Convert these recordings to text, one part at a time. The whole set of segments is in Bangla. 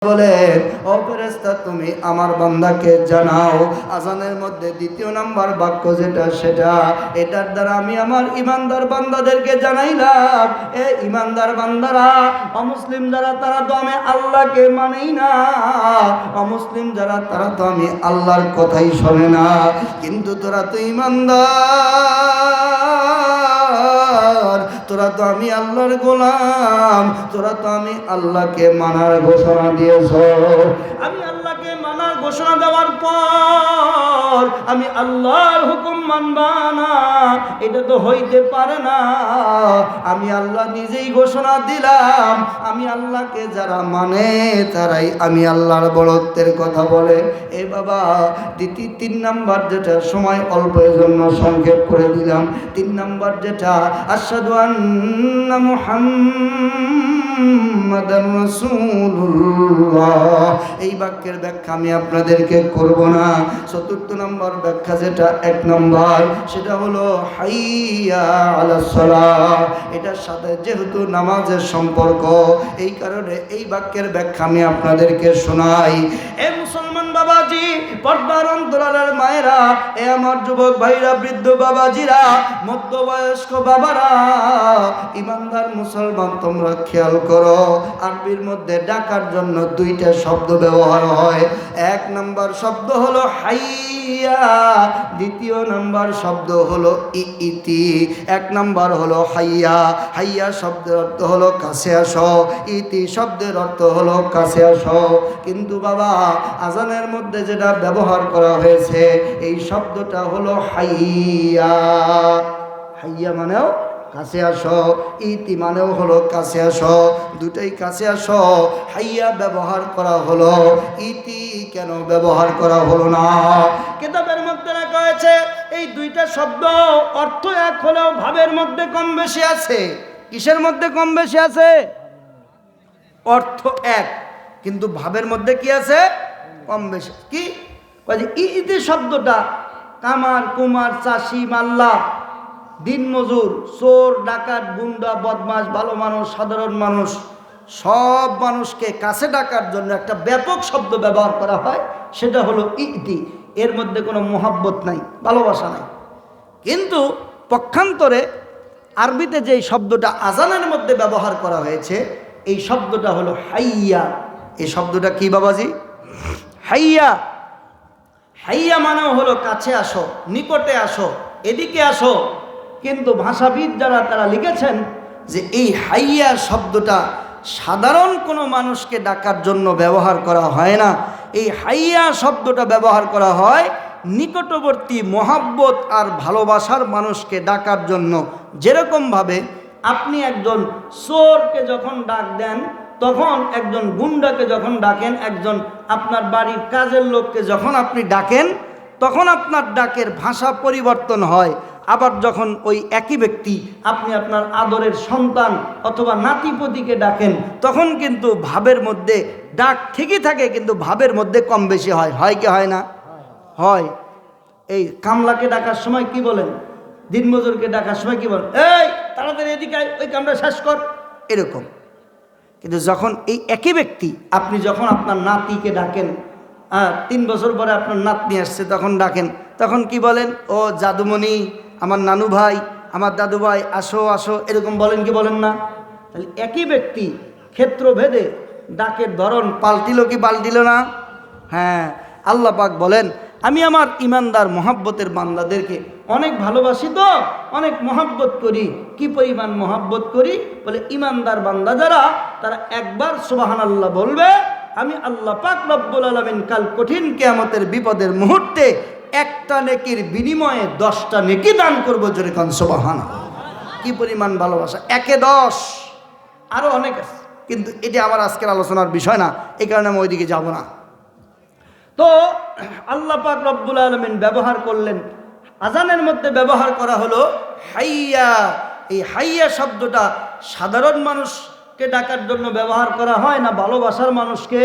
বলেন, ও ফেরেশতা তুমি আমার বান্দাকে জানাও আজানের মধ্যে দ্বিতীয় নাম্বার বাক্য যেটা সেটা এটার দ্বারা আমি আমার ইমানদার বান্দাদেরকে জানাইলাম, এ ইমানদার বান্দারা, অমুসলিম যারা তারা তো আমি আল্লাহকে মানেই না, অমুসলিম যারা তারা তো আমি আল্লাহর কথাই শোনে না, কিন্তু তোরা তো ইমানদার, তোরা তো আমি আল্লাহর গোলাম, তোরা তো আমি আল্লাহকে মানার ঘোষণা দিয়েছ। আমি আল্লাহকে মানার ঘোষণা দেওয়ার পর আমি আল্লাহর হুকুম মানবা না, এটা তো হইতে পারে না। আমি আল্লাহ নিজেই ঘোষণা দিলাম, আমি আল্লাহকে যারা মানে তারাই আমি আল্লাহর বড়ত্বের কথা বলে। এ বাবা, তিন নাম্বার যেটা, সময় অল্পের জন্য সংক্ষেপ করে দিলাম, 3 নাম্বার যেটা, আশহাদু আন্না মুহাম্মাদার রাসূলুল্লাহ, এই বাক্যের ব্যাখ্যা আমি আপনাদেরকে করব না। 4 নম্বর ব্যাখ্যা যেটা, 1 নম্বর, সেটা হলো হাইয়া আলাস সালাহ, এটার সাথে যেহেতু নামাজের সম্পর্ক, এই কারণে এই বাক্যের ব্যাখ্যা আমি আপনাদেরকে শোনাই। এ মুসলমান বাবাজি, পর্দার অন্তরালের মায়েরা, এ আমার যুবক ভাইরা, বৃদ্ধ বাবাজিরা, মধ্যবয়স্ক বাবারা, ইমানদার মুসলমান, তোমরা খেয়াল করো, আরবির মধ্যে ডাকার জন্য 2টা শব্দ ব্যবহার হয়। 1 নম্বর শব্দ হলো হাইয়া, 2 নম্বর শব্দ হলো ইতি। 1 নম্বর হলো হাইয়া, হাইয়া শব্দের অর্থ হলো কাছে আসো, ইতি শব্দের অর্থ হলো কাছে আসো। কিন্তু বাবা, আজানের মধ্যে যেটা ব্যবহার করা হয়েছে এই শব্দটা হলো হাইয়া। হাইয়া মানেও কাছে আসো, ইতি মানেও হলো কাছে আসো, দুটোই কাছে আসো। হাইয়া ব্যবহার করা হলো, ইতি কেন ব্যবহার করা হলো না? কিতাবের মধ্যে লেখা হয়েছে এই 2টা শব্দ অর্থ এক হলেও ভাবের মধ্যে কম বেশি আছে। কিসের মধ্যে কম বেশি আছে? অর্থ এক, কিন্তু ভাবের মধ্যে কি আছে? কম বেশি। কি ইতি শব্দটা কামার, কুমার, চাষি, মাল্লা, দিনমজুর, চোর, ডাকাত, গুন্ডা, বদমাশ, ভালো মানুষ, সাধারণ মানুষ, সব মানুষকে কাছে ডাকার জন্য একটা ব্যাপক শব্দ ব্যবহার করা হয়, সেটা হলো ইতি। এর মধ্যে কোনো মোহাব্বত নাই, ভালোবাসা নাই। কিন্তু পক্ষান্তরে আরবিতে যেই শব্দটা আজানের মধ্যে ব্যবহার করা হয়েছে এই শব্দটা হলো হাইয়া। এই শব্দটা কি বাবাজি? হাইয়া। হাইয়া মানেও হলো কাছে আসো, নিকটে আসো, এদিকে আসো। কিন্তু ভাষাবিদ যারা তারা লিখেছেন যে এই হাইয়া শব্দটা সাধারণ কোনো মানুষকে ডাকার জন্য ব্যবহার করা হয় না, এই হাইয়া শব্দটা ব্যবহার করা হয় নিকটবর্তী মহাব্বত আর ভালোবাসার মানুষকে ডাকার জন্য। যেরকমভাবে আপনি একজন চোরকে যখন ডাক দেন, তখন একজন গুন্ডাকে যখন ডাকেন, একজন আপনার বাড়ির কাজের লোককে যখন আপনি ডাকেন, তখন আপনার ডাকের ভাষা পরিবর্তন হয়। আবার যখন ওই একই ব্যক্তি আপনি আপনার আদরের সন্তান অথবা নাতিপতিকে ডাকেন, তখন কিন্তু ভাবের মধ্যে ডাক ঠিকই থাকে, কিন্তু ভাবের মধ্যে কম বেশি হয়। হয় কি হয় না? হয়। এই কামলাকে ডাকার সময় কি বলেন? দিনমজুরকে ডাকার সময় কি বলেন? এই তাড়াতাড়ি এদিকে আয়, ওই কামটা শেষ কর, এরকম। কিন্তু যখন এই একই ব্যক্তি আপনি যখন আপনার নাতিকে ডাকেন, 3 বছর পরে আপনার নাতনি আসছে, তখন ডাকেন, তখন কি বলেন? ও জাদুমণি, আমার নানু ভাই, আমার দাদু ভাই, আসো আসো, এরকম বলেন কি বলেন না? তাহলে একই ব্যক্তি ক্ষেত্রভেদে ডাকের ধরন পাল্টিল কি পাল্টিল না? হ্যাঁ, আল্লাহ পাক বলেন, আমি আমার ইমানদার মহাব্বতের বান্দাদেরকে অনেক ভালোবাসি, তো অনেক মহাব্বত করি। কি পরিমাণ মহাব্বত করি? বলে ইমানদার বান্দা যারা, তারা একবার সুবহানাল্লাহ বলবে, আমি আল্লাহ পাক রব্বুল আলামিন কাল কঠিন কিয়ামতের বিপদের মুহূর্তে একটা নেকির বিনিময়ে 10টা নেকি দান করবো। জোরে কান সুবহানাল্লাহ। কি পরিমাণ ভালোবাসা! 1-এ 10, আরো অনেক আছে, কিন্তু এটা আমার আজকের আলোচনার বিষয় না, এই কারণে আমি ওইদিকে যাব না। তো আল্লাহ পাক রব্বুল আলামিন ব্যবহার করলেন, আজানের মধ্যে ব্যবহার করা হলো হাইয়া। এই হাইয়া শব্দটা সাধারণ মানুষকে ডাকার জন্য ব্যবহার করা হয় না, ভালোবাসার মানুষকে,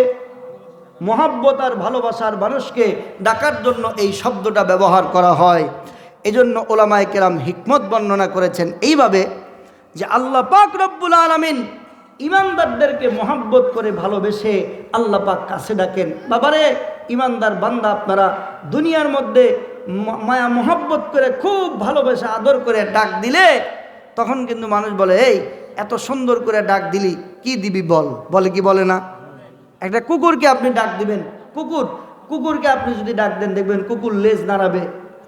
মহাব্বত আর ভালোবাসার মানুষকে ডাকার জন্য এই শব্দটা ব্যবহার করা হয়। এজন্য ওলামায়ে কেরাম হিকমত বর্ণনা করেছেন এইভাবে যে আল্লাহ পাক রব্বুল আলামিন ইমানদারদেরকে মহাব্বত করে ভালোবেসে আল্লাহ পাক কাছে ডাকেন। বাবারে ইমানদার বান্দা, আপনারা দুনিয়ার মধ্যে মায়া মহাব্বত করে খুব ভালোবেসে আদর করে ডাক দিলে তখন কিন্তু মানুষ বলে, এই এত সুন্দর করে ডাক দিলি, কি দিবি বল, বলে কি বলে না? একটা কুকুরকে আপনি ডাক দিবেন, কুকুরকে আপনি যদি ডাক দেন দেখবেন কুকুর লেজ নাড়াবে,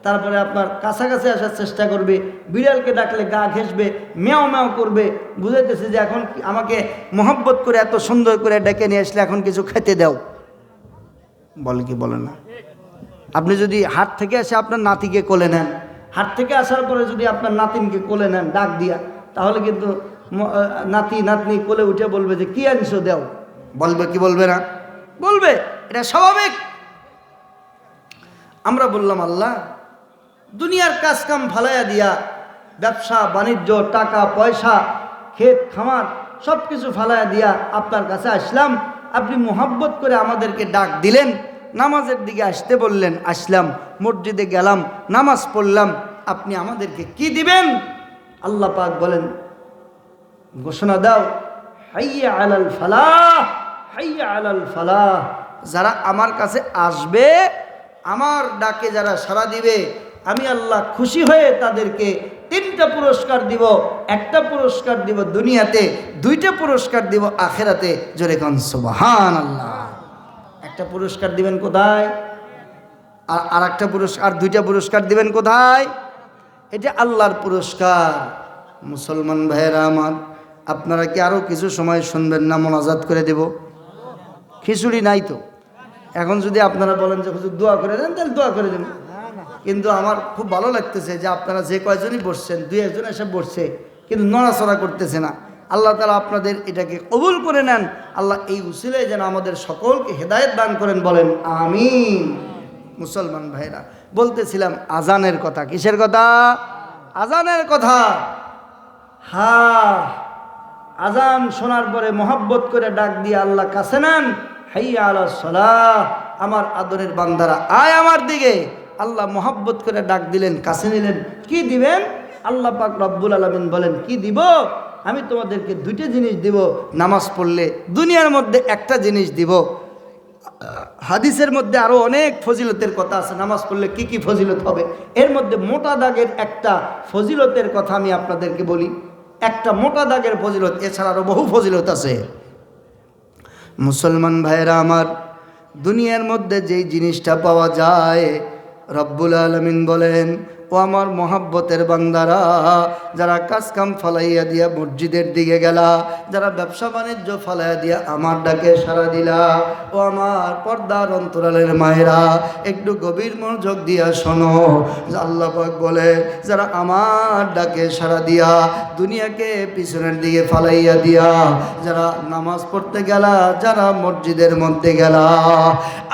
তারপরে আপনার কাছাকাছি আসার চেষ্টা করবে। বিড়ালকে ডাকলে গা ঘেঁষবে, ম্যাও ম্যাও করবে, বুঝাইতেছে যে এখন আমাকে মহব্বত করে এত সুন্দর করে ডেকে নিয়ে আসলে এখন কিছু খেতে দাও, বলে কি বলে না? আপনি যদি হাট থেকে এসে আপনার নাতিকে কোলে নেন, হাট থেকে আসার পরে যদি আপনার নাতিনকে কোলে নেন ডাক দিয়া, তাহলে কিন্তু নাতি নাতনি কোলে উঠে বলবে যে কি আনছো দেও, বলবে কি বলবে না? বলবে, এটা স্বাভাবিক। আমরা বললাম আল্লাহ দুনিয়ার কাজ কাম ফালাইয়া দিয়া, ব্যবসা বাণিজ্য, টাকা পয়সা, ক্ষেত খামার সব কিছু ফালাইয়া দিয়া আপনার কাছে আসলাম, আপনি মোহাব্বত করে আমাদেরকে ডাক দিলেন, নামাজের দিকে আসতে বললেন, আসলাম, মসজিদে গেলাম, নামাজ পড়লাম, আপনি আমাদেরকে কি দিবেন? আল্লাহ পাক বলেন, ঘোষণা দাও, হাইয়া আলাল ফালাহ, হাইয়া আলাল ফালাহ। যারা আমার কাছে আসবে, আমার ডাকে যারা সাড়া দিবে, আমি আল্লাহ খুশি হয়ে তাদেরকে 3টা পুরস্কার দিব। একটা পুরস্কার দিব দুনিয়াতে, 2টা পুরস্কার দিব আখেরাতে। জোরে কান সুবহানাল্লাহ। একটা পুরস্কার দিবেন কোথায়? আর একটা পুরস্কার, 2টা পুরস্কার দিবেন কোথায়? এটা আল্লাহর পুরস্কার। মুসলমান ভাইয়েরা আমার, আপনারা কি আরও কিছু সময় শুনবেন না? মোনাজাত করে দেব। খিচুড়ি নাই তো, এখন যদি আপনারা বলেন যে হুজুর দোয়া করে দেন, তাহলে দোয়া করে দেন। কিন্তু আমার খুব ভালো লাগতেছে যে আপনারা যে কয়জনই বসছেন, 2-1 এসে বসছে, কিন্তু নড়াচড়া করতেছে না। আল্লাহ তাআলা আপনাদের এটাকে কবুল করে নেন। আল্লাহ এই উসিলায় যেন আমাদের সকলকে হেদায়েত দান করেন, বলেন আমিন। মুসলমান ভাইরা, বলতেছিলাম আজানের কথা। কিসের কথা? আজানের কথা। হ্যাঁ, আজান শোনার পরে মহব্বত করে ডাক দিয়ে আল্লাহ কাছে নেন, হাইয়া আলাস সালাহ, আমার আদরের বান্দারা আয় আমার দিকে। আল্লাহ মহব্বত করে ডাক দিলেন, কাছে নিলেন। কি দিবেন? আল্লাহ পাক রব্বুল আলামিন বলেন, কি দিব? আমি তোমাদেরকে 2টা জিনিস দিব। নামাজ পড়লে দুনিয়ার মধ্যে একটা জিনিস দিব। হাদিসের মধ্যে আরো অনেক ফজিলতের কথা আছে, নামাজ পড়লে কি কি ফজিলত হবে। এর মধ্যে মোটা দাগের একটা ফজিলতের কথা আমি আপনাদেরকে বলি, একটা মোটা দাগের ফজিলত, এছাড়া আরো বহু ফজিলত আছে। মুসলমান ভাইরা আমার, দুনিয়ার মধ্যে যেই জিনিসটা পাওয়া যায়, রব্বুল আলামিন বলেন, ও আমার মহাব্বতের বান্দারা, যারা কাজ কাম ফালাইয়া দিয়া মসজিদের দিকে গেলা, যারা ব্যবসা বাণিজ্য ফালাইয়া দিয়া আমার ডাকে সাড়া দিলা, ও আমার পর্দার অন্তরালের মায়েরা, একটু গভীর মনোযোগ দিয়া শোনো। আল্লাহ পাক বলে, যারা আমার ডাকে সাড়া দিয়া দুনিয়াকে পিছনের দিকে ফালাইয়া দিয়া যারা নামাজ পড়তে গেলা, যারা মসজিদের মধ্যে গেলা,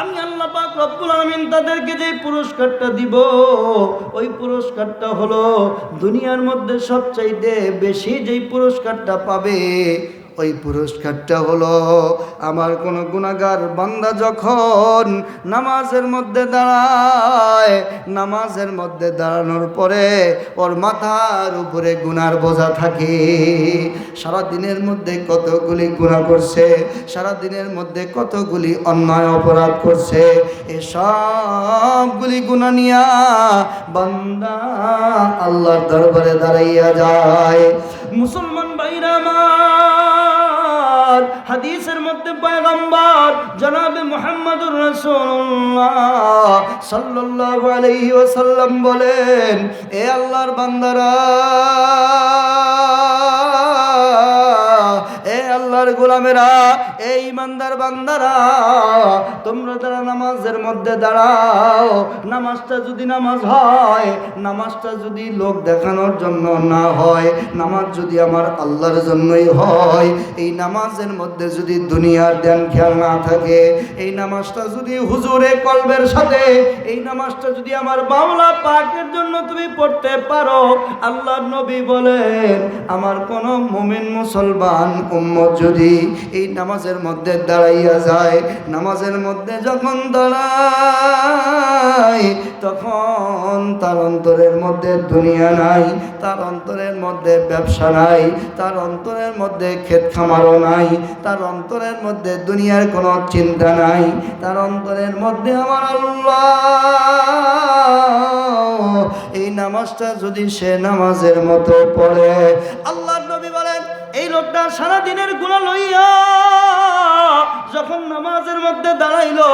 আমি আল্লাহ পাক রব্বুল আলামিন তাদেরকে যে পুরস্কারটা দিব, ওই পুরস্কারটা হলো দুনিয়ার মধ্যে সবচাইতে বেশি যেই পুরস্কারটা পাবে, ওই পুরস্কারটা হলো আমার কোন গুনাহগার বান্দা যখন নামাজের মধ্যে দাঁড়ায়, নামাজের মধ্যে দাঁড়ানোর পরে ওর মাথার উপরে গুনার বোঝা থাকে। সারা দিনের মধ্যে কতগুলি গুনাহ করছে, সারা দিনের মধ্যে কতগুলি অন্যায় অপরাধ করছে, এই সবগুলি গুনাহ নিয়া বান্দা আল্লাহর দরবারে দাঁড়াইয়া যায়। মুসলমান ভাইরা আমার, হাদিসের মধ্যে পয়গম্বর জনাবে মুহাম্মদুর রাসূলুল্লাহ সাল্লাল্লাহু আলাইহি ওয়াসাল্লাম বলেন, এ আল্লাহর বান্দারা, এ আল্লাহর গোলামেরা, এই ইমানদার বান্দারা, তোমরা যারা নামাজের মধ্যে দাঁড়াও, নামাজটা যদি নামাজ হয়, নামাজটা যদি লোক দেখানোর জন্য না হয়, নামাজ যদি আমার আল্লাহর জন্যই হয়, এই নামাজের মধ্যে যদি দুনিয়ার ধ্যান খেয়াল না থাকে, এই নামাজটা যদি হুজুরে কলবের সাথে, এই নামাজটা যদি আমার মাওলা পাকের জন্য তুমি পড়তে পারো, আল্লাহর নবী বলেন, আমার কোন মুমিন মুসলমান উম্মত যদি যদি এই নামাজের মধ্যে দাঁড়াইয়া যায়, নামাজের মধ্যে যখন দাঁড়ায় তখন তার অন্তরের মধ্যে দুনিয়া নাই, তার অন্তরের মধ্যে ব্যবসা নাই, তার অন্তরের মধ্যে ক্ষেত খামারও নাই, তার অন্তরের মধ্যে দুনিয়ার কোনো চিন্তা নাই, তার অন্তরের মধ্যে আমার আল্লাহ। এই নামাজটা যদি সে নামাজের মতো পড়ে, আল্লাহর নবী বলেন এই লোকটা সারা দিনের গুনাহ লইয়া যখন নামাজের মধ্যে দাঁড়াইলো,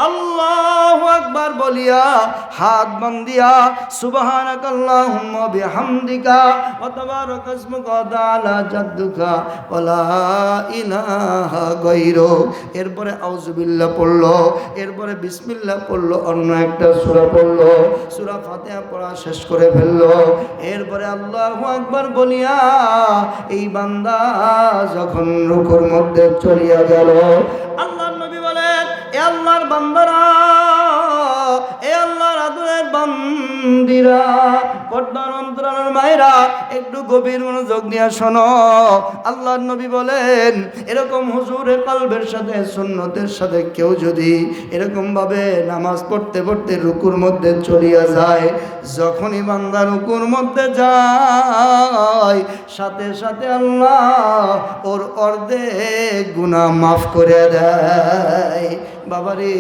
আল্লাহু আকবার বলিয়া হাত বান্ধিয়া সুবহানাকাল্লাহুম্মা বিহামদিকা ওয়া তাবারাকা ইসমুকা ওয়া তাআলা জাদ্দুকা ওয়া লা ইলাহা গায়রু, এরপরে আউযুবিল্লাহ পড়লো, এরপরে বিসমিল্লাহ পড়লো, অন্য একটা সূরা পড়লো, সূরা ফাতিহা পড়া শেষ করে ফেললো, এরপরে আল্লাহু আকবার বলিয়া এই বান্দা যখন রুকুর মধ্যে চলিয়া গেল, আল্লাহর নবী বলেন এ আল্লাহর বান্দারা, এ আল্লাহর আদরের বান্দিরা, পর্দার অন্তরালের মায়েরা, একটু গভীর মনোযোগ নিয়ে শোনো। আল্লাহর নবী বলেন এরকম হুজুরের কলবের সাথে সুন্নতের সাথে কেউ যদি এরকম ভাবে নামাজ পড়তে পড়তে রুকুর মধ্যে চলিয়া যায়, যখনই বান্দা রুকুর মধ্যে যায় সাথে সাথে আল্লাহ ওর অর্ধেক গুনাহ মাফ করে দেয়। বাবারে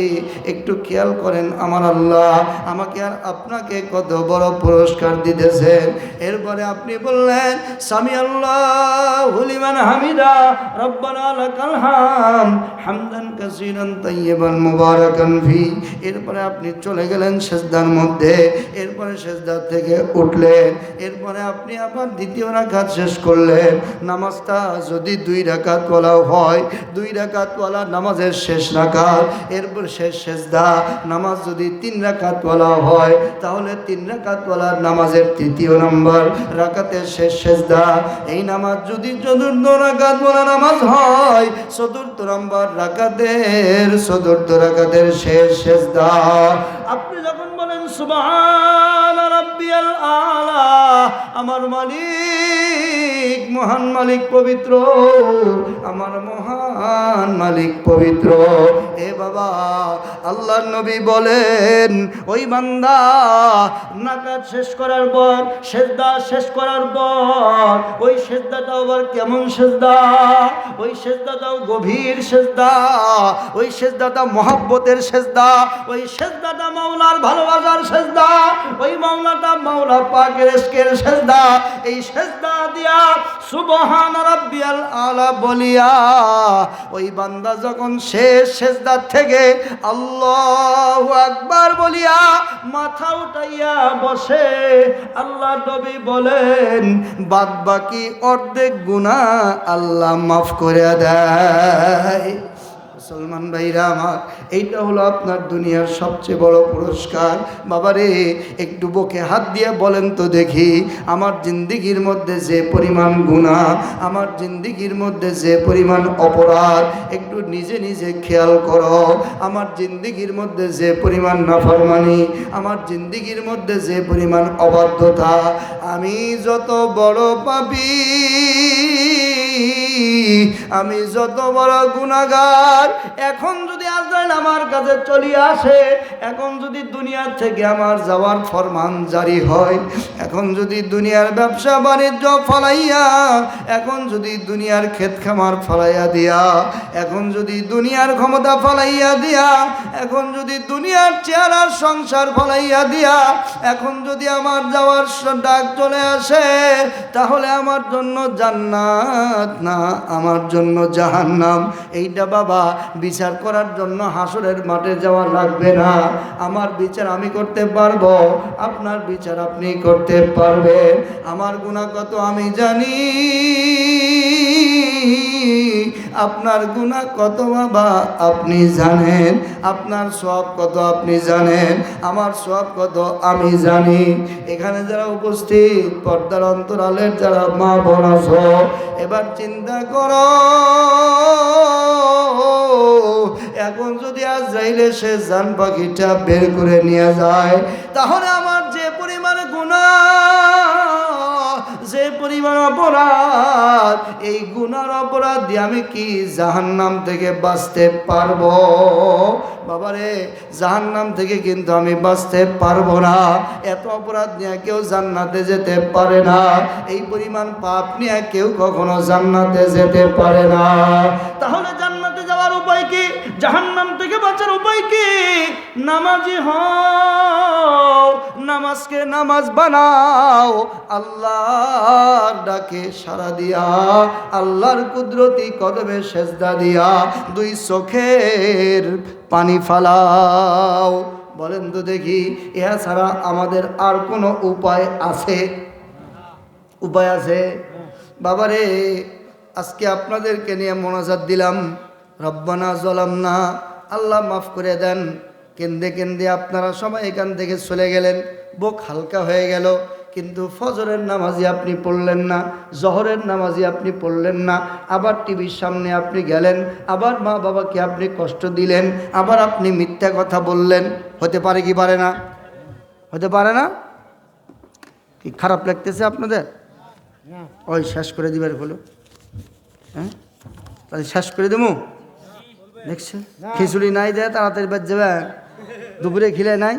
একটু খেয়াল করেন, আমার আল্লাহ আমাকে আর আপনাকে কত বড় পুরস্কার দিতেছেন। এরপরে আপনি বললেন সামি আল্লাহু লিমান হামিদা রব্বানা লাকাল হামদ হামদান কাসীরান তাইয়িবান মুবারাকান ফি। এরপরে আপনি চলে গেলেন সিজদার মধ্যে, এরপরে সিজদা থেকে উঠলেন, এরপরে আপনি আবার দ্বিতীয় রাকাত শেষ করলেন। নামাজটা যদি 2 রাকাত ওয়ালা হয়, 2 রাকাত ওয়ালা নামাজের শেষ রাকাত, এরপর শেষ সেজদা। নামাজ যদি 3 রাকাত ওয়ালা হয় তাহলে 3 রাকাত ওয়ালা নামাজের 3য় নম্বর রাকাতের শেষ সেজদা। এই নামাজ যদি 4 রাকাত ওয়ালা নামাজ হয়, 4 নম্বর রাকাতের 4 রাকাতের শেষ সেজদা। আপনি যখন বলেন সুবহান রাব্বিয়াল আলা, আমার মালিক মহান মালিক পবিত্র, আমার মহান মালিক পবিত্র, এ বাবা আল্লাহর নবী বলেন ওই বান্দা নাকাত শেষ করার পর, সেজদা শেষ করার পর, ওই সেজদাটা আবার কেমন সেজদা, ওই সেজদাটাও গভীর সেজদা, ওই সেজদাটা মহব্বতের সেজদা, ওই সেজদাটা মাওলার ভালোবাসার সেজদা, ওই মাওলাটা মাওলা পাকের ইশকের সেজদা। এই সেজদা দিয়া সুবহান রাব্বিয়াল আলা বলিয়া ওই বান্দা যখন শেষ সেজদা থেকে আল্লাহু আকবার বলিয়া মাথা উঠাইয়া বসে, আল্লাহ নবী বলেন বাদ বাকি অর্ধেক গুনাহ আল্লাহ মাফ করে দেয়। মুসলমান ভাইরা আমার, এইটা হলো আপনার দুনিয়ার সবচেয়ে বড় পুরস্কার। বাবারে একটু বুকে হাত দিয়ে বলেন তো দেখি, আমার জিন্দিগির মধ্যে যে পরিমাণ গুনাহ, আমার জিন্দিগির মধ্যে যে পরিমাণ অপরাধ, একটু নিজে নিজে খেয়াল করো। আমার জিন্দিগির মধ্যে যে পরিমাণ নাফরমানি, আমার জিন্দিগির মধ্যে যে পরিমাণ অবাধ্যতা, আমি যত বড় পাপী, আমি যত বড় গুনাহগার, এখন যদি আজরাইল আমার কাছে চলে আসে, এখন যদি দুনিয়া থেকে আমার যাওয়ার ফরমান জারি হয়, এখন যদি দুনিয়ার ব্যবসা বাণিজ্য ফালাইয়া, এখন যদি দুনিয়ার ক্ষেত খামার ফালাইয়া দিয়া, এখন যদি দুনিয়ার ক্ষমতা ফালাইয়া দিয়া, এখন যদি দুনিয়ার চেহারার সংসার ফালাইয়া দিয়া, এখন যদি আমার যাওয়ার ডাক চলে আসে, তাহলে আমার জন্য জান্নাত না, আমার জন্য জাহান্নাম। এইটা বাবা বিচার করার জন্য হাসরের মাঠে যাওয়া লাগবে না। আমার বিচার আমি করতে পারবো, আপনার বিচার আপনি করতে পারবেন। আমার গুনাহ কত আমি জানি, আপনার গুনাহ কত বাবা আপনি জানেন, আপনার সওয়াব কত আপনি জানেন, আমার সওয়াব কত আমি জানি। এখানে যারা উপস্থিত পর্দার অন্তরালের যারা মা বোন আছো, এবার চিন্তা করো, এখন যদি আজরাইল এসে জান পাখিটা বের করে নিয়ে যায়, তাহলে আমার যে পরিমাণে গুনাহ, যে পরিমাণ অপরাধ, এই গুনার অপরাধ দিয়ে আমি কি জাহান্নাম থেকে বাঁচতে পারবো? বাবারে, জাহান্নাম থেকে কিন্তু আমি বাঁচতে পারবো না। এত অপরাধ নিয়ে কেউ জান্নাতে যেতে পারে না, এই পরিমাণ পাপ নিয়ে কেউ কখনো জান্নাতে যেতে পারে না। তাহলে জান্নাতে যাওয়ার উপায় কি? জাহান্নাম থেকে বাঁচার উপায় কি? নামাজি হও, নামাজকে নামাজ বানাও, আল্লাহর ডাকে সাড়া দিয়া, আল্লাহর কুদরতি কদমে সেজদা দিয়া দুই চোখের পানি ফালাও। বলেন তো দেখি, ইহা ছাড়া আমাদের আর কোনো উপায় আছে? উপায় আছে? বাবারে, আজকে আপনাদেরকে নিয়ে মোনাজাত দিলাম, রব্বানা জালামনা, আল্লাহ মাফ করে দেন। কেন্দে কেন্দে আপনারা সবাই এখান থেকে চলে গেলেন, বুক হালকা হয়ে গেল। কিন্তু ফজরের নামাজি আপনি পড়লেন না, জহরের নামাজি আপনি পড়লেন না, আবার টিভির সামনে আপনি গেলেন, আবার মা বাবাকে আপনি কষ্ট দিলেন, আবার আপনি মিথ্যা কথা বললেন। হতে পারে কি পারে না? হতে পারে না? কি খারাপ লাগতেছে আপনাদের? ওই শেষ করে দিবার হলো, হ্যাঁ তাহলে শেষ করে দেবো। দেখছেন, খিচুড়ি নাই দেয় তাড়াতাড়ি বাদ যাবে। দুপুরে খিলে নাই,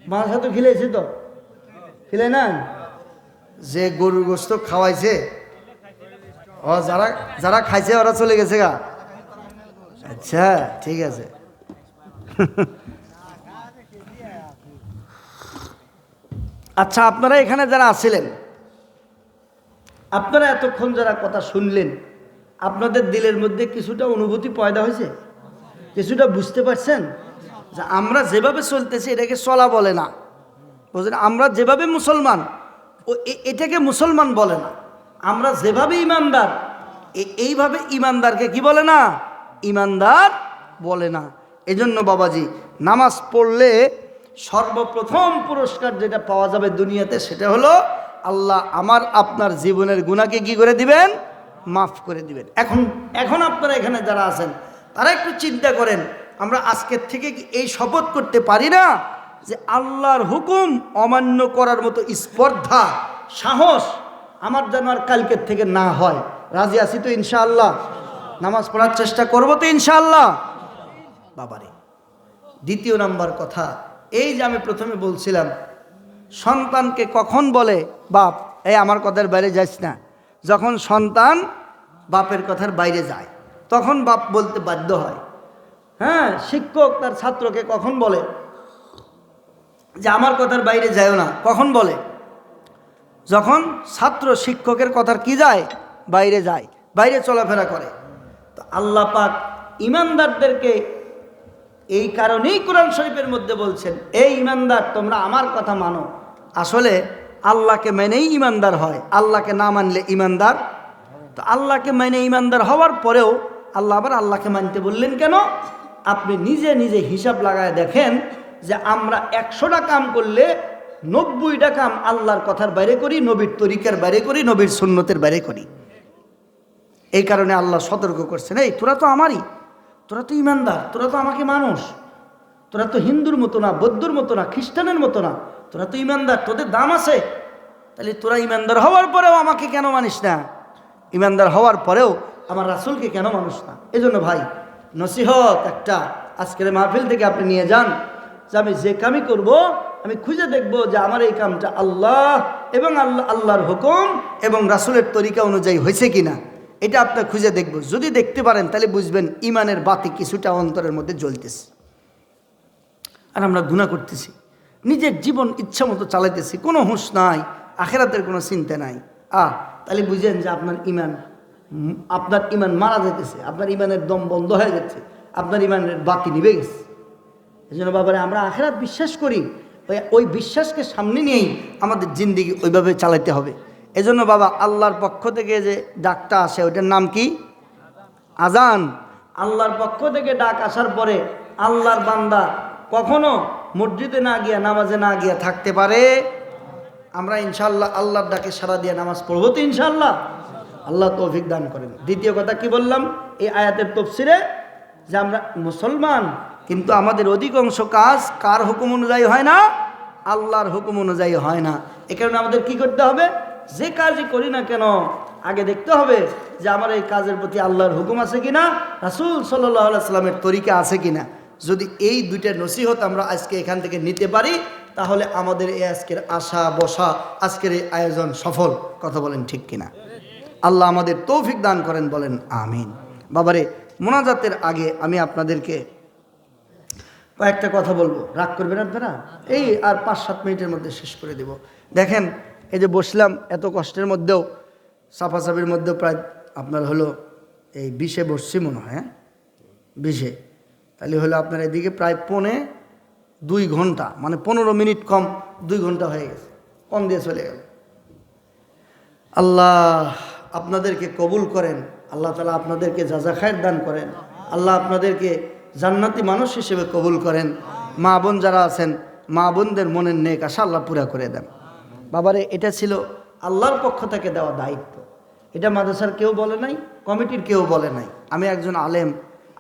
মার সাথে খিলেছে তো, খিলে নাই। যে গরুর গোস্ত খাওয়াইছে, ও যারা যারা খাইছে ওরা চলে গেছে গা। আচ্ছা ঠিক আছে। আচ্ছা, আপনারা এখানে যারা আছিলেন, আপনারা এতক্ষণ যারা কথা শুনলেন, আপনাদের দিলের মধ্যে কিছুটা অনুভূতি পয়দা হয়েছে? কিছুটা বুঝতে পারছেন যে আমরা যেভাবে চলতেছি এটাকে চলা বলে না, বুঝলেন? আমরা যেভাবে মুসলমান, ও এটাকে মুসলমান বলে না। আমরা যেভাবে ইমানদার, এইভাবে ইমানদারকে কি বলে না? ইমানদার বলে না। এজন্য বাবাজি, নামাজ পড়লে সর্বপ্রথম পুরস্কার যেটা পাওয়া যাবে দুনিয়াতে, সেটা হলো আল্লাহ আমার আপনার জীবনের গুনাহকে কি করে দিবেন? মাফ করে দিবেন। এখন আপনারা এখানে যারা আছেন, তারা একটু চিন্তা করেন, আমরা আজকের থেকে কি এই শপথ করতে পারি না যে আল্লাহর হুকুম অমান্য করার মতো স্পর্ধা, সাহস আমার যেন আর কালকের থেকে না হয়? রাজি আছি তো ইনশাআল্লাহ? নামাজ পড়ার চেষ্টা করবো তো ইনশাআল্লাহ? বাবারে, দ্বিতীয় নাম্বার কথা, এই যে আমি প্রথমে বলছিলাম, সন্তানকে কখন বলে বাপ এই আমার কথার বাইরে যাস না? যখন সন্তান বাপের কথার বাইরে যায়, তখন বাপ বলতে বাধ্য হয়। হ্যাঁ, শিক্ষক তার ছাত্রকে কখন বলে যে আমার কথার বাইরে যায়ও না? কখন বলে? যখন ছাত্র শিক্ষকের কথার কি যায়? বাইরে যায়, বাইরে চলাফেরা করে। তো আল্লাহ পাক ইমানদারদেরকে এই কারণেই কোরআন শরীফের মধ্যে বলছেন, এই ইমানদার তোমরা আমার কথা মানো। আসলে আল্লাহকে মেনেই ইমানদার হয়, আল্লাহকে না মানলে ইমানদার। তো আল্লাহকে মেনে ইমানদার হওয়ার পরেও আল্লাহ আবার আল্লাহকে মানতে বললেন কেন? আপনি নিজে নিজে হিসাব লাগায় দেখেন যে আমরা 100টা কাম করলে 90টা কাম আল্লাহর কথার বাইরে করি, নবীর তরিকার বাইরে করি, নবীর সুন্নতের বাইরে করি। এই কারণে আল্লাহ সতর্ক করছেন, এই তোরা তো আমারই, তোরা তো ইমানদার, তোরা তো আমাকে মানুষ, তোরা তো হিন্দুর মতো না, বৌদ্ধর মতো না, খ্রিস্টানের মতো না, তোরা তো ইমানদার, তোদের দাম আছে। তাহলে তোরা ইমানদার হওয়ার পরেও আমাকে কেন মানিস না? ইমানদার হওয়ার পরেও আমার রাসূলকে কেন মানুষ না? এজন্য ভাই, নসিহত একটা আজকের মাহফিল থেকে আপনি নিয়ে যান যে আমি যে কামই করব, আমি খুঁজে দেখব যে আমার এই কামটা আল্লাহ এবং আল্লাহর হুকুম এবং রাসূলের তরিকা অনুযায়ী হয়েছে কিনা, এটা আপনার খুঁজে দেখব। যদি দেখতে পারেন তাহলে বুঝবেন ইমানের বাতি কিছুটা অন্তরের মধ্যে জ্বলতেছে। আর আমরা গুনাহ করতেছি, নিজের জীবন ইচ্ছা মতো চালাইতেছি, কোনো হুঁশ নাই, আখেরাতের কোনো চিন্তা নাই। তাহলে বুঝেন যে আপনার ইমান মারা যেতেছে, আপনার ইমানের দম বন্ধ হয়ে যাচ্ছে, আপনার ইমানের বাতি নিভে গেছে। এই জন্য বাবারে, আমরা আখেরাত বিশ্বাস করি, ওই বিশ্বাসকে সামনে নিয়েই আমাদের জিন্দেগি ওইভাবে চালাইতে হবে। এজন্য বাবা, আল্লাহর পক্ষ থেকে যে ডাকটা আসে ওইটার নাম কি? আজান। আল্লাহর পক্ষ থেকে ডাক আসার পরে আল্লাহর বান্দা কখনো মসজিদে না গিয়া, নামাজে না গিয়া থাকতে পারে? আমরা ইনশাআল্লাহ আল্লাহর ডাকে সাড়া দিয়ে নামাজ পড়বো তো ইনশাআল্লাহ? আল্লাহ তৌফিক দান করেন। দ্বিতীয় কথা কি বললাম এই আয়াতের তাফসীরে? যে আমরা মুসলমান, কিন্তু আমাদের অধিকাংশ কাজ কার হুকুম অনুযায়ী হয় না? আল্লাহর হুকুম অনুযায়ী হয় না। এ কারণে আমাদের কি করতে হবে? যে কাজই করি না কেন আগে দেখতে হবে যে আমার এই কাজের প্রতি আল্লাহর হুকুম আছে কিনা, রাসূল সাল্লাল্লাহু আলাইহি সাল্লামের তরিকা আছে কিনা। যদি এই দুইটা নসিহত আমরা আজকে এখান থেকে নিতে পারি, তাহলে আমাদের এই আজকের আশা বসা, আজকের এই আয়োজন সফল। কথা বলেন ঠিক কিনা? আল্লাহ আমাদের তৌফিক দান করেন, বলেন আমিন। বাবারে, মোনাজাতের আগে আমি আপনাদেরকে কয়েকটা কথা বলবো, রাগ করবেন আপনারা? এই আর 5-7 মিনিটের মধ্যে শেষ করে দেব। দেখেন, এই যে বসলাম এত কষ্টের মধ্যেও, সাফাসাফির মধ্যেও প্রায় আপনার হলো এই 20-এ বসছি মনে হয়, হ্যাঁ 20-এ, তাহলে হলো আপনার এদিকে প্রায় 2 ঘন্টা, মানে 15 মিনিট কম 2 ঘন্টা হয়ে গেছে, কম দিয়ে চলে গেল। আল্লাহ আপনাদেরকে কবুল করেন, আল্লাহ তাআলা আপনাদেরকে জাযা খায়ের দান করেন, আল্লাহ আপনাদেরকে জান্নাতি মানুষ হিসেবে কবুল করেন। মা বোন যারা আছেন, মা বোনদের মনের নেক আশা আল্লাহ পুরা করে দেন। বাবারে, এটা ছিল আল্লাহর পক্ষ থেকে দেওয়া দায়িত্ব। এটা মাদ্রাসার কেউ বলে নাই, কমিটির কেউ বলে নাই। আমি একজন আলেম,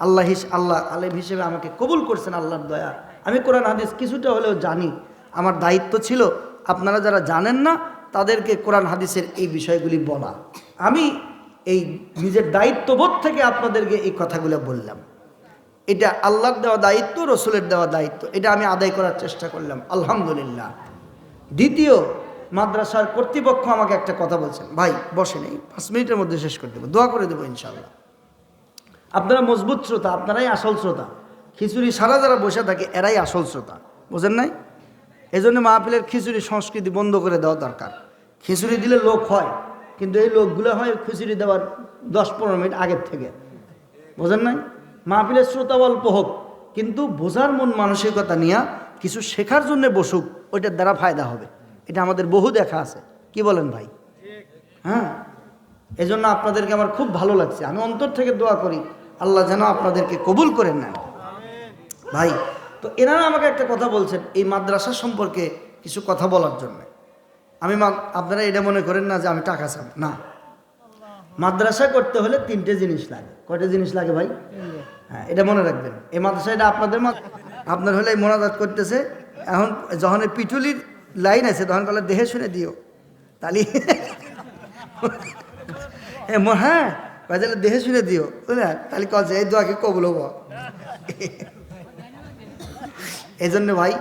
আল্লাহ আলেম হিসেবে আমাকে কবুল করছেন আল্লাহর দয়া। আমি কোরআন হাদিস কিছুটা হলেও জানি। আমার দায়িত্ব ছিল আপনারা যারা জানেন না তাদেরকে কোরআন হাদিসের এই বিষয়গুলি বলা। আমি এই নিজের দায়িত্ববোধ থেকে আপনাদেরকে এই কথাগুলো বললাম। এটা আল্লাহর দেওয়া দায়িত্ব, রসুলের দেওয়া দায়িত্ব, এটা আমি আদায় করার চেষ্টা করলাম, আলহামদুলিল্লাহ। দ্বিতীয়, মাদ্রাসার কর্তৃপক্ষ আমাকে একটা কথা বলছেন, ভাই বসেন, এই 5 মিনিটের মধ্যে শেষ করে দেবো, দোয়া করে দেবো ইনশাল্লাহ। আপনারা মজবুত শ্রোতা, আপনারাই আসল শ্রোতা। খিচুড়ি সারা যারা বসে থাকে এরাই আসল শ্রোতা, বোঝেন নাই? এই জন্য মাহফিলের খিচুড়ি সংস্কৃতি বন্ধ করে দেওয়া দরকার। খিচুড়ি দিলে লোক হয়, কিন্তু এই লোকগুলো হয় খিচুড়ি দেওয়ার 10-15 মিনিট আগের থেকে, বোঝেন নাই? মাহফিলের শ্রোতা অল্প হোক, কিন্তু বোঝার মন মানসিকতা নিয়ে কিছু শেখার জন্য বসুক, ওইটার দ্বারা ফায়দা হবে। এটা আমাদের বহু দেখা আছে, কি বলেন ভাই? হ্যাঁ, এই জন্য আপনাদেরকে আমার খুব ভালো লাগছে। আমি অন্তর থেকে দোয়া করি আল্লাহ যেন আপনাদেরকে কবুল করে নেন ভাই। তো এনারা আমাকে একটা কথা বলছেন এই মাদ্রাসা সম্পর্কে কিছু কথা বলার জন্য। আপনারা এটা মনে করেন না যে আমি টাকা চাই না। মাদ্রাসা করতে হলে 3টে জিনিস লাগে। কয়টা জিনিস লাগে ভাই? হ্যাঁ, এটা মনে রাখবেন। এই মাদ্রাসা এটা আপনার হলে মোনাজাত করতেছে, এখন যখন পিটুলির লাইন আছে তখন বলে দেহে শুনে দিও, তাহলে হ্যাঁ তাহলে দেহে শুনে দিও, বুঝলেন? তাহলে কছে এই দোয়াকে কবুল হবো। এই জন্য ভাই,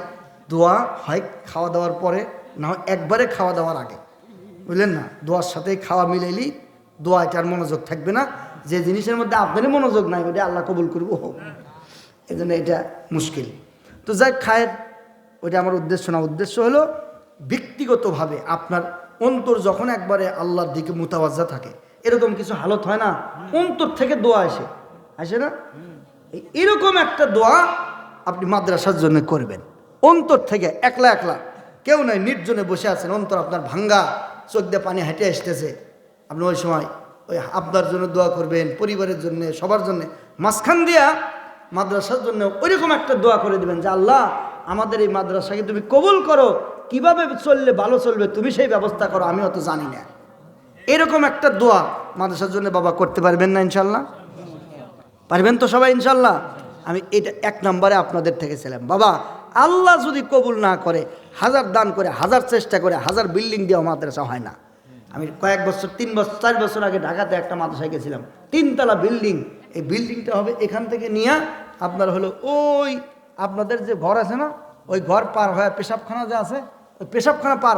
দোয়া হয় খাওয়া দাওয়ার পরে, না হয় একবারে খাওয়া দাওয়ার আগে, বুঝলেন না? দোয়ার সাথে খাওয়া মিলাইলি দোয়া এটার মনোযোগ থাকবে না। যে জিনিসের মধ্যে আপনারই মনোযোগ নাই ওটা আল্লাহ কবুল করবো, এই জন্য এটা মুশকিল। তো যাই খায়ের, ওইটা আমার উদ্দেশ্য না। উদ্দেশ্য হলো ব্যক্তিগতভাবে আপনার অন্তর যখন একবারে আল্লাহর দিকে মুতাওয়াজ্জা থাকে, এরকম কিছু হালত হয় না, অন্তর থেকে দোয়া আসে না? এরকম একটা দোয়া আপনি মাদ্রাসার জন্য করবেন, অন্তর থেকে, একলা কেউ নাই, নির্জনে বসে আছেন, অন্তর আপনার ভাঙ্গা, চোখ দিয়ে পানি হেঁটে আসতেছে, আপনি ওই সময় ওই আপনার জন্য দোয়া করবেন, পরিবারের জন্য, সবার জন্য। মাঝখান দিয়া মাদ্রাসার জন্য ওইরকম একটা দোয়া করে দিবেন যে আল্লাহ আমাদের এই মাদ্রাসাকে তুমি কবুল করো, কিভাবে চললে ভালো চলবে তুমি সেই ব্যবস্থা করো, আমি অত জানি না। এরকম একটা দোয়া মাদ্রাসার জন্য বাবা করতে পারবেন না ইনশাল্লাহ? পারবেন তো সবাই ইনশাল্লাহ? আমি এটা 1 নম্বরে আপনাদের থেকে ছিলাম। বাবা, আল্লাহ যদি কবুল না করে, 1000 দান করে, 1000 চেষ্টা করে, 1000 বিল্ডিং দেওয়া মাদ্রাসা হয় না। আমি কয়েক বছর, 3 বছর 4 বছর আগে ঢাকাতে একটা মাদ্রাসায় গেছিলাম, 3 তলা বিল্ডিং। এই বিল্ডিংটা হবে এখান থেকে নিয়ে আপনার হলো ওই আপনাদের যে ঘর আছে না, ওই ঘর পার হয়ে পেশাবখানা যে আছে, ওই পেশাবখানা পার